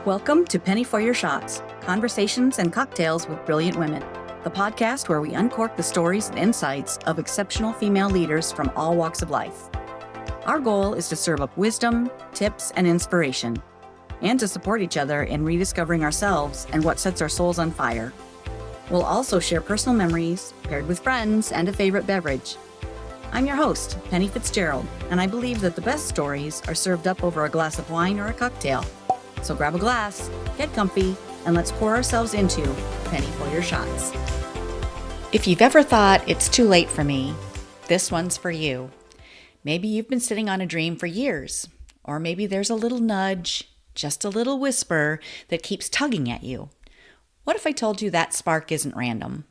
Welcome to Penny for Your Shots, Conversations and Cocktails with Brilliant Women, the podcast where we uncork the stories and insights of exceptional female leaders from all walks of life. Our goal is to serve up wisdom, tips, and inspiration, and to support each other in rediscovering ourselves and what sets our souls on fire. We'll also share personal memories, paired with friends and a favorite beverage. I'm your host, Penny Fitzgerald, and I believe that the best stories are served up over a glass of wine or a cocktail. So grab a glass, get comfy, and let's pour ourselves into Penny for Your Shots. If you've ever thought it's too late for me, this one's for you. Maybe you've been sitting on a dream for years, or maybe there's a little nudge, just a little whisper that keeps tugging at you. What if I told you that spark isn't random?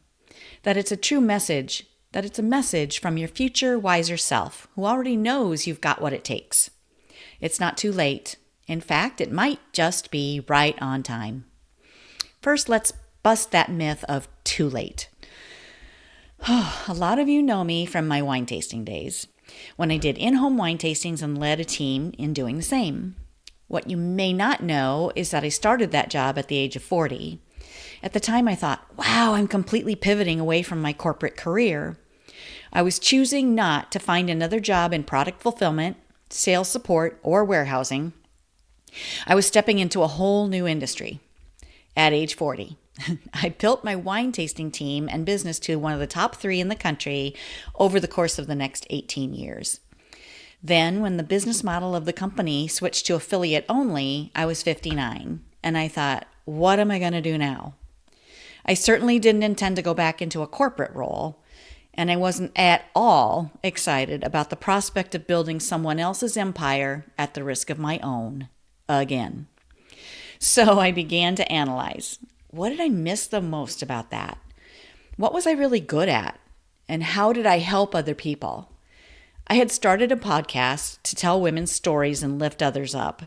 That it's a true message, that it's a message from your future wiser self who already knows you've got what it takes. It's not too late. In fact, it might just be right on time. First, let's bust that myth of too late. A lot of you know me from my wine tasting days, when I did in-home wine tastings and led a team in doing the same. What you may not know is that I started that job at the age of 40. At the time, I thought, wow, I'm completely pivoting away from my corporate career. I was choosing not to find another job in product fulfillment, sales support, or warehousing. I was stepping into a whole new industry. At age 40, I built my wine tasting team and business to one of the top 3 in the country over the course of the next 18 years. Then, when the business model of the company switched to affiliate only, I was 59, and I thought, what am I going to do now? I certainly didn't intend to go back into a corporate role, and I wasn't at all excited about the prospect of building someone else's empire at the risk of my own. Again. So I began to analyze, what did I miss the most about that? What was I really good at? And how did I help other people? I had started a podcast to tell women's stories and lift others up.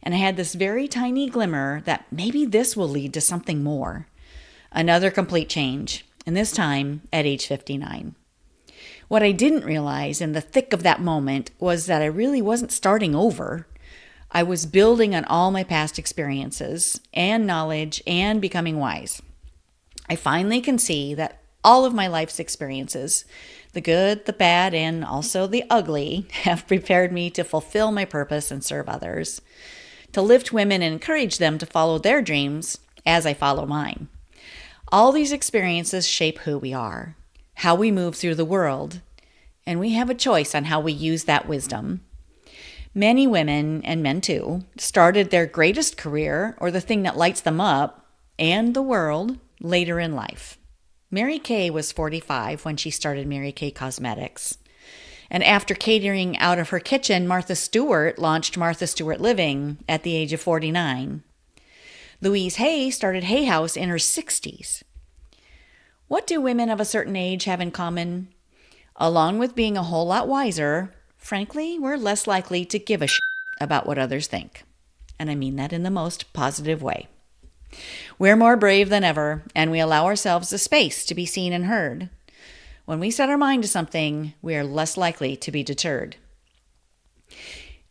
And I had this very tiny glimmer that maybe this will lead to something more. Another complete change, and this time at age 59. What I didn't realize in the thick of that moment was that I really wasn't starting over. I was building on all my past experiences and knowledge and becoming wise. I finally can see that all of my life's experiences, the good, the bad, and also the ugly, have prepared me to fulfill my purpose and serve others, to lift women and encourage them to follow their dreams as I follow mine. All these experiences shape who we are, how we move through the world, and we have a choice on how we use that wisdom. Many women, and men too, started their greatest career, or the thing that lights them up, and the world, later in life. Mary Kay was 45 when she started Mary Kay Cosmetics. And after catering out of her kitchen, Martha Stewart launched Martha Stewart Living at the age of 49. Louise Hay started Hay House in her 60s. What do women of a certain age have in common? Along with being a whole lot wiser, frankly, we're less likely to give a shit about what others think. And I mean that in the most positive way. We're more brave than ever, and we allow ourselves the space to be seen and heard. When we set our mind to something, we are less likely to be deterred.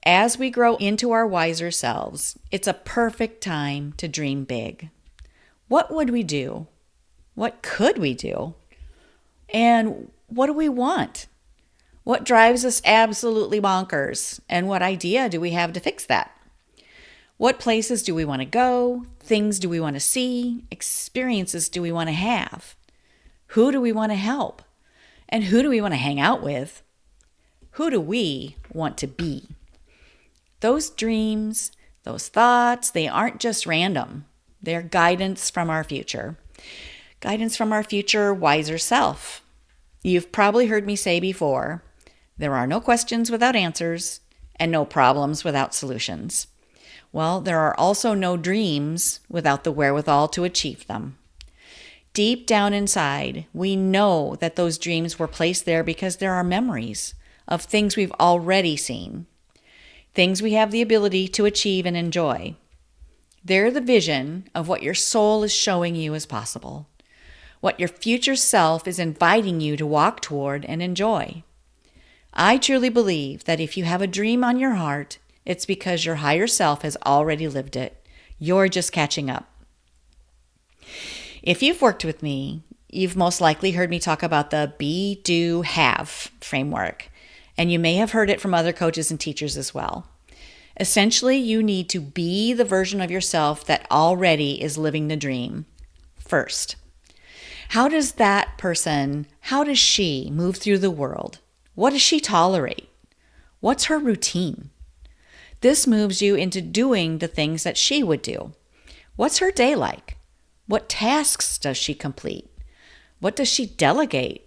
As we grow into our wiser selves, it's a perfect time to dream big. What would we do? What could we do? And what do we want? What drives us absolutely bonkers? And what idea do we have to fix that? What places do we want to go? Things do we want to see? Experiences do we want to have? Who do we want to help? And who do we want to hang out with? Who do we want to be? Those dreams, those thoughts, they aren't just random. They're guidance from our future. Guidance from our future wiser self. You've probably heard me say before, there are no questions without answers and no problems without solutions. Well, there are also no dreams without the wherewithal to achieve them. Deep down inside, we know that those dreams were placed there because there are memories of things we've already seen, things we have the ability to achieve and enjoy. They're the vision of what your soul is showing you is possible, what your future self is inviting you to walk toward and enjoy. I truly believe that if you have a dream on your heart, it's because your higher self has already lived it. You're just catching up. If you've worked with me, you've most likely heard me talk about the be, do, have framework, and you may have heard it from other coaches and teachers as well. Essentially, you need to be the version of yourself that already is living the dream first. How does she move through the world? What does she tolerate? What's her routine? This moves you into doing the things that she would do. What's her day like? What tasks does she complete? What does she delegate?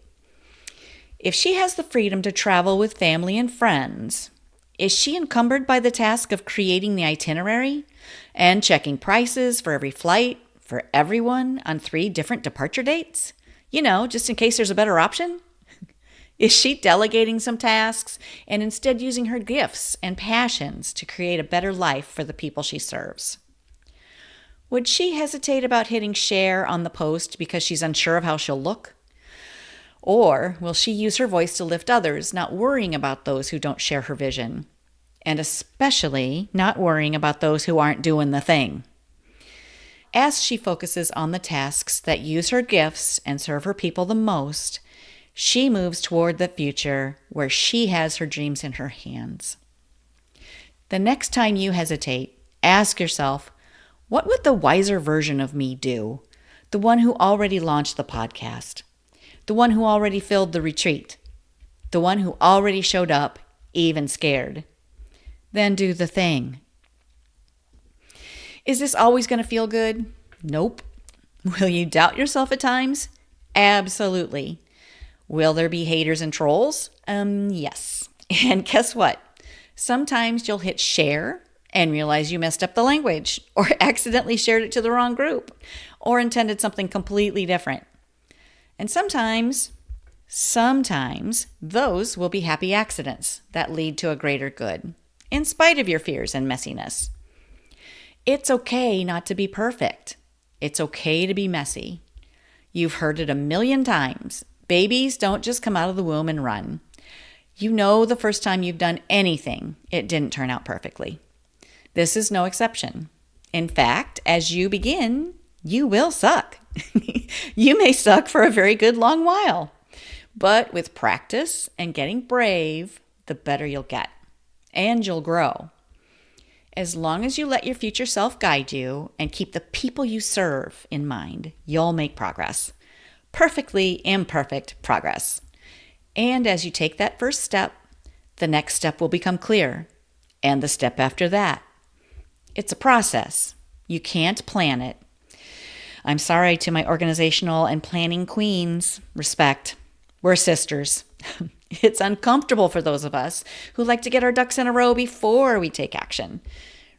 If she has the freedom to travel with family and friends, is she encumbered by the task of creating the itinerary and checking prices for every flight for everyone on 3 different departure dates? Just in case there's a better option? Is she delegating some tasks and instead using her gifts and passions to create a better life for the people she serves? Would she hesitate about hitting share on the post because she's unsure of how she'll look? Or will she use her voice to lift others, not worrying about those who don't share her vision? And especially not worrying about those who aren't doing the thing. As she focuses on the tasks that use her gifts and serve her people the most, she moves toward the future where she has her dreams in her hands. The next time you hesitate, ask yourself, what would the wiser version of me do? The one who already launched the podcast. The one who already filled the retreat. The one who already showed up, even scared. Then do the thing. Is this always going to feel good? Nope. Will you doubt yourself at times? Absolutely. Will there be haters and trolls? Yes. And guess what? Sometimes you'll hit share and realize you messed up the language or accidentally shared it to the wrong group or intended something completely different. And sometimes those will be happy accidents that lead to a greater good, in spite of your fears and messiness. It's okay not to be perfect. It's okay to be messy. You've heard it a million times. Babies don't just come out of the womb and run. You know the first time you've done anything, it didn't turn out perfectly. This is no exception. In fact, as you begin, you will suck. You may suck for a very good long while. But with practice and getting brave, the better you'll get. And you'll grow. As long as you let your future self guide you and keep the people you serve in mind, you'll make progress. Perfectly imperfect progress. And as you take that first step, the next step will become clear. And the step after that. It's a process. You can't plan it. I'm sorry to my organizational and planning queens. Respect. We're sisters. It's uncomfortable for those of us who like to get our ducks in a row before we take action.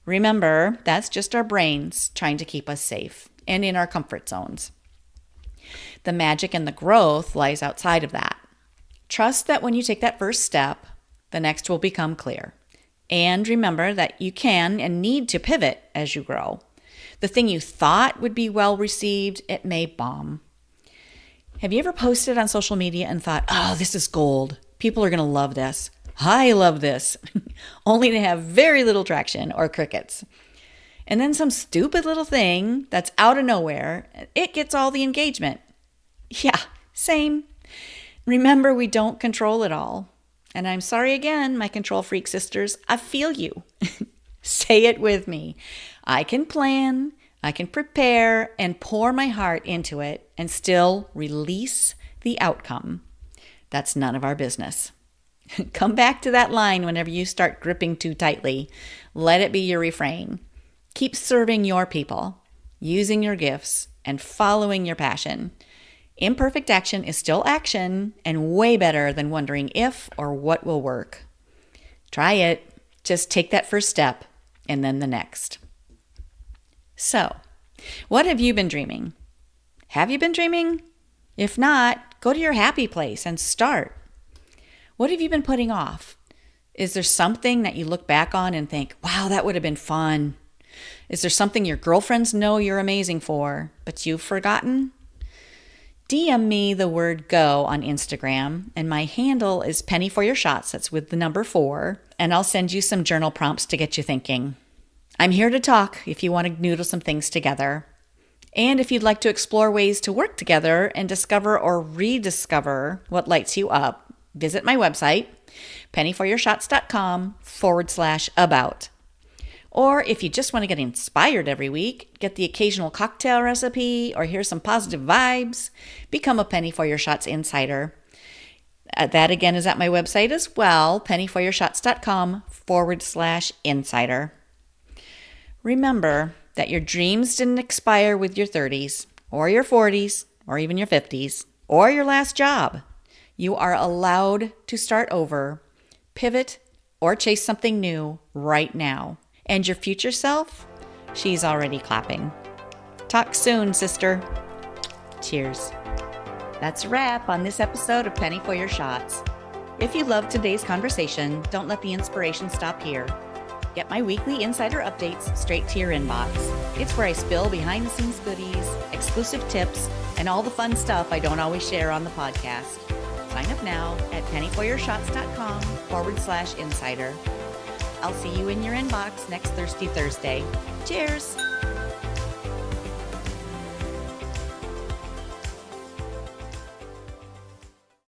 Remember, that's just our brains trying to keep us safe and in our comfort zones. The magic and the growth lies outside of that. Trust that when you take that first step, the next will become clear. And remember that you can and need to pivot as you grow. The thing you thought would be well received, it may bomb. Have you ever posted on social media and thought, oh, this is gold. People are going to love this. I love this. Only to have very little traction or crickets. And then some stupid little thing that's out of nowhere, it gets all the engagement. Yeah, same. Remember, we don't control it all. And I'm sorry again, my control freak sisters, I feel you. Say it with me. I can plan, I can prepare and pour my heart into it and still release the outcome. That's none of our business. Come back to that line whenever you start gripping too tightly. Let it be your refrain. Keep serving your people, using your gifts, and following your passion. Imperfect action is still action and way better than wondering if or what will work. Try it. Just take that first step and then the next. So, what have you been dreaming? Have you been dreaming? If not, go to your happy place and start. What have you been putting off? Is there something that you look back on and think, wow, that would have been fun? Is there something your girlfriends know you're amazing for, but you've forgotten? DM me the word go on Instagram, and my handle is Penny for Your Shots. That's with the number 4, and I'll send you some journal prompts to get you thinking. I'm here to talk if you want to noodle some things together. And if you'd like to explore ways to work together and discover or rediscover what lights you up, visit my website, pennyforyourshots.com/about. Or if you just want to get inspired every week, get the occasional cocktail recipe, or hear some positive vibes, become a Penny for Your Shots Insider. That again is at my website as well, pennyforyourshots.com/insider. Remember that your dreams didn't expire with your 30s, or your 40s, or even your 50s, or your last job. You are allowed to start over, pivot, or chase something new right now. And your future self, she's already clapping. Talk soon, sister. Cheers. That's a wrap on this episode of Penny for Your Shots. If you loved today's conversation, don't let the inspiration stop here. Get my weekly insider updates straight to your inbox. It's where I spill behind-the-scenes goodies, exclusive tips, and all the fun stuff I don't always share on the podcast. Sign up now at pennyforyourshots.com/insider. I'll see you in your inbox next Thirsty Thursday. Cheers!